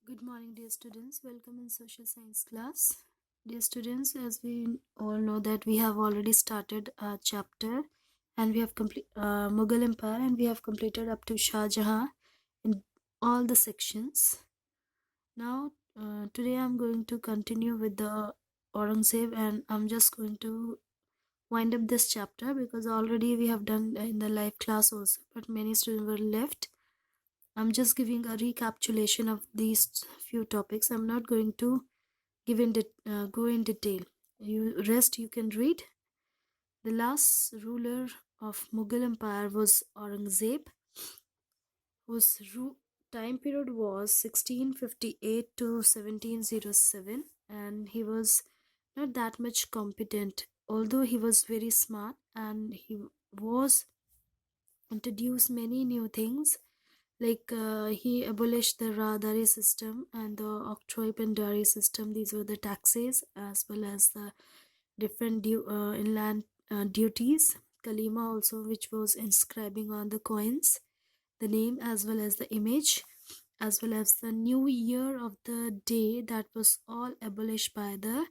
Good morning, dear students. Welcome in social science class. Dear students, as we all know that we have already started a chapter and we have complete Mughal Empire and we have completed up to Shah Jahan in all the sections. Now, today I'm going to continue with the Aurangzeb and I'm just going to wind up this chapter because already we have done in the live class also, but many students were left. I'm just giving a recapitulation of these few topics. I'm not going to go in detail. You can read. The last ruler of Mughal Empire was Aurangzeb, whose time period was 1658 to 1707, and he was not that much competent, although he was very smart and he was introduced many new things like he abolished the Radari system and the octroi pendari system. These were the taxes as well as the different inland duties. Kalima also, which was inscribing on the coins the name as well as the image, as well as the new year of the day, that was all abolished by the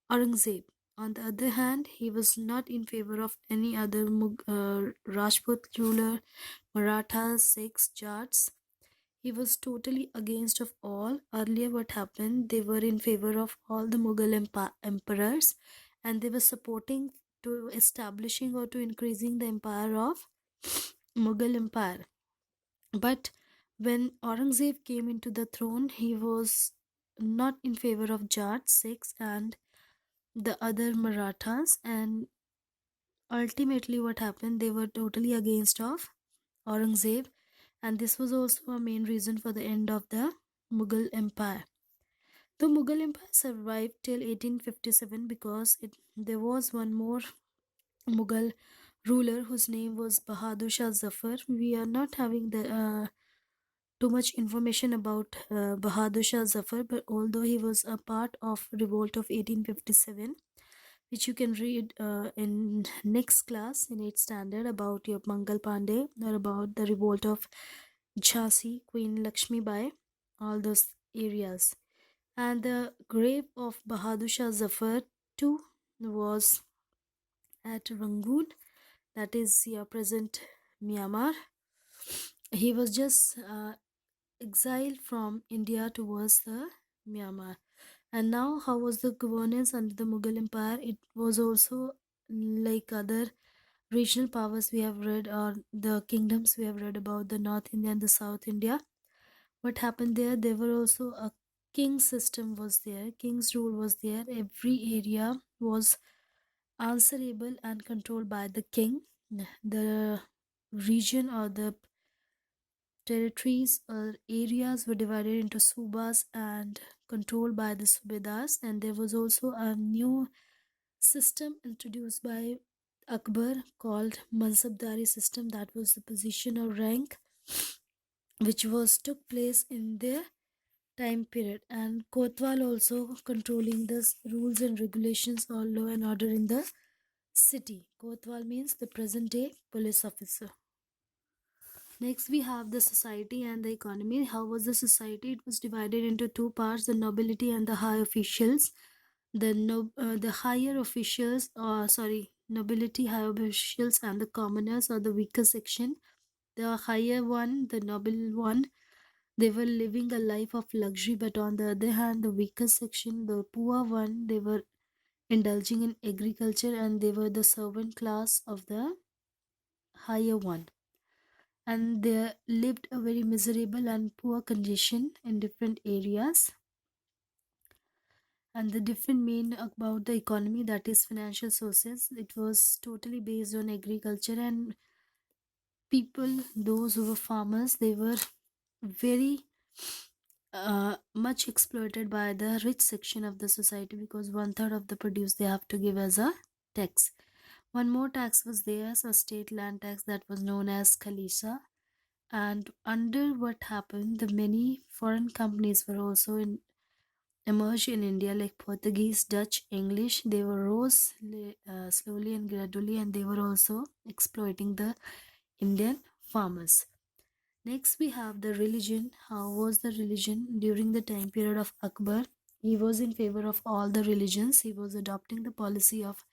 Aurangzeb. On the other hand, he was not in favor of any other Rajput ruler, Marathas, Sikhs, Jats. He was totally against of all. Earlier what happened, they were in favor of all the Mughal emperors and they were supporting to establishing or to increasing the empire of Mughal empire. But when Aurangzeb came into the throne, he was not in favor of Jats, Sikhs and the other Marathas, and ultimately what happened, they were totally against of Aurangzeb, and this was also a main reason for the end of the Mughal Empire. The Mughal Empire survived till 1857 because there was one more Mughal ruler whose name was Bahadur Shah Zafar. We are not having too much information about Bahadur Shah Zafar, but although he was a part of revolt of 1857, which you can read in next class in 8th standard about your Mangal Pandey or about the revolt of Jhansi, Queen Lakshmi Bai, all those areas. And the grave of Bahadur Shah Zafar too was at Rangoon, that is your present Myanmar. He was just exiled from India towards the Myanmar. And now, how was the governance under the Mughal Empire? It was also like other regional powers we have read, or the kingdoms we have read about, the North India and the South India. What happened there? There were also a king system was there, king's rule was there. Every area was answerable and controlled by the king. The region or the territories or areas were divided into subas and controlled by the subedars, and there was also a new system introduced by Akbar called Mansabdari system, that was the position or rank which was took place in their time period, and Kotwal also controlling the rules and regulations or law and order in the city. Kotwal means the present day police officer. Next, we have the society and the economy. How was the society? It was divided into two parts: the nobility and the high officials. The higher officials, nobility, high officials, and the commoners are the weaker section. The higher one, the noble one, they were living a life of luxury, but on the other hand, the weaker section, the poor one, they were indulging in agriculture and they were the servant class of the higher one, and they lived a very miserable and poor condition in different areas. And the different main about the economy, that is financial sources, it was totally based on agriculture, and people, those who were farmers, they were very much exploited by the rich section of the society, because 1/3 of the produce they have to give as a tax. One more tax was there, a state land tax that was known as Khalisa. And under what happened, the many foreign companies were also emerged in India, like Portuguese, Dutch, English. They were rose slowly and gradually, and they were also exploiting the Indian farmers. Next, we have the religion. How was the religion during the time period of Akbar? He was in favor of all the religions. He was adopting the policy of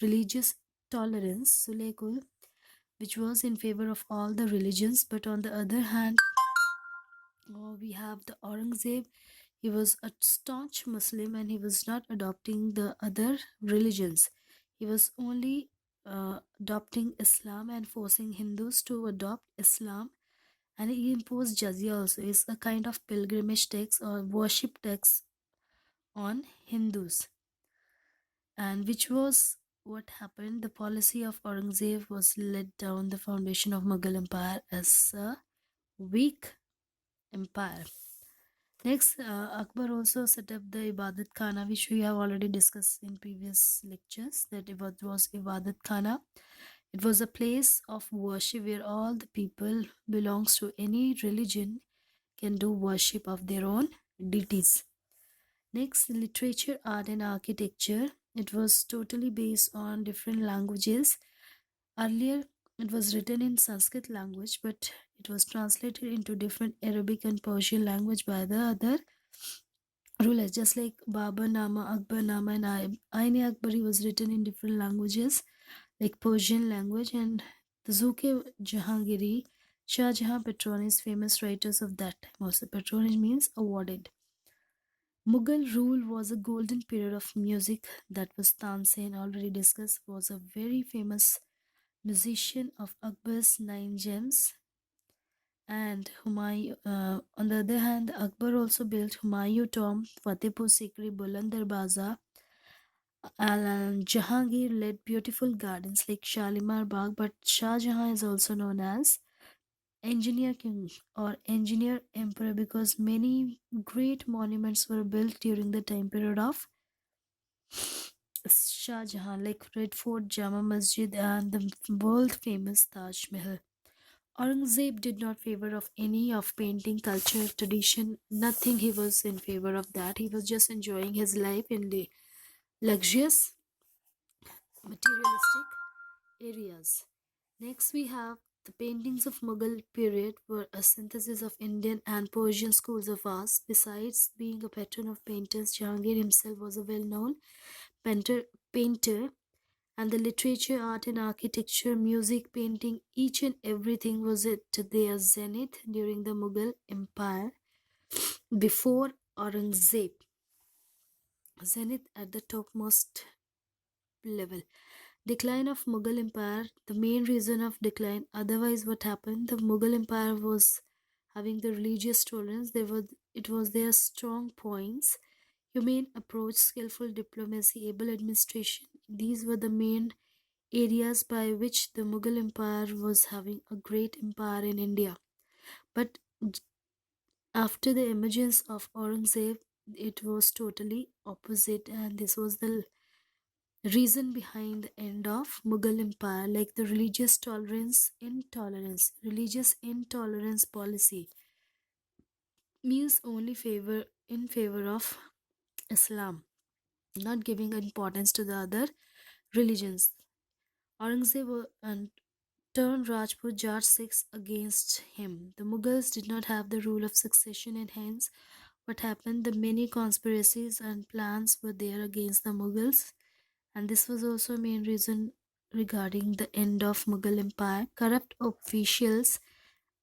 religious tolerance, Sulekul, which was in favor of all the religions. But on the other hand, we have the Aurangzeb. He was a staunch Muslim and he was not adopting the other religions. He was only adopting Islam and forcing Hindus to adopt Islam, and he imposed jizya also. It's a kind of pilgrimage tax or worship tax on Hindus, and which was what happened. The policy of Aurangzeb was let down the foundation of Mughal Empire as a weak empire. Next, Akbar also set up the Ibadat Khana, which we have already discussed in previous lectures, that it was Ibadat Khana. It was a place of worship where all the people belongs to any religion can do worship of their own deities. Next, literature, art and architecture. It was totally based on different languages. Earlier, it was written in Sanskrit language, but it was translated into different Arabic and Persian language by the other rulers, just like Babur Nama, Akbar Nama, and Ain Akbari was written in different languages, like Persian language, and the Zuke Jahangiri, Shah Jahan, Petronius, famous writers of that time. Also, Petronius means awarded. Mughal rule was a golden period of music. That was Tansen, already discussed, was a very famous musician of Akbar's 9 gems. And Humayun, on the other hand, Akbar also built Humayun Tomb, Fatehpur Sikri, Buland Darwaza, and Jahangir led beautiful gardens like Shalimar Bagh, but Shah Jahan is also known as Engineer King or Engineer Emperor because many great monuments were built during the time period of Shah Jahan, like Red Fort, Jama Masjid, and the world famous Taj Mahal. Aurangzeb did not favor of any of painting culture, tradition, nothing. He was in favor of that. He was just enjoying his life in the luxurious, materialistic areas. Next, we have the paintings of Mughal period were a synthesis of Indian and Persian schools of art. Besides being a patron of painters, Jahangir himself was a well-known painter, and the literature, art and architecture, music, painting, each and everything was at their zenith during the Mughal Empire before Aurangzeb. Zenith at the topmost level. Decline of Mughal Empire, the main reason of decline. Otherwise, what happened? The Mughal Empire was having the religious tolerance. It was their strong points. Humane approach, skillful diplomacy, able administration. These were the main areas by which the Mughal Empire was having a great empire in India. But after the emergence of Aurangzeb, it was totally opposite, and this was the reason behind the end of Mughal Empire, like the religious religious intolerance policy means only in favor of Islam, not giving importance to the other religions. Aurangzeb and turned Rajput Jat Sikhs against him. The Mughals did not have the rule of succession, and hence what happened, the many conspiracies and plans were there against the Mughals, and this was also a main reason regarding the end of Mughal Empire. Corrupt officials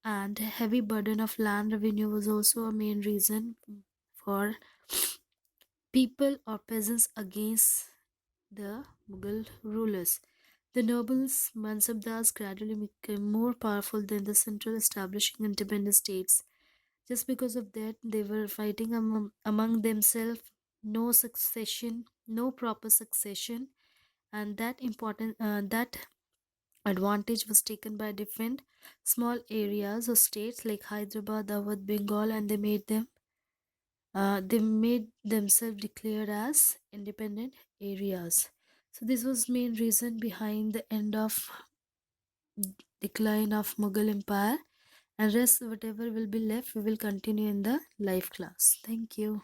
and heavy burden of land revenue was also a main reason for people or peasants against the Mughal rulers. The nobles, Mansabdars, gradually became more powerful than the central, establishing independent states. Just because of that, they were fighting among themselves, no succession, no proper succession, and that advantage was taken by different small areas or states like Hyderabad, Awadh, Bengal, and they made themselves declared as independent areas. So this was main reason behind the end of decline of Mughal Empire, and rest whatever will be left we will continue in the live class. Thank you.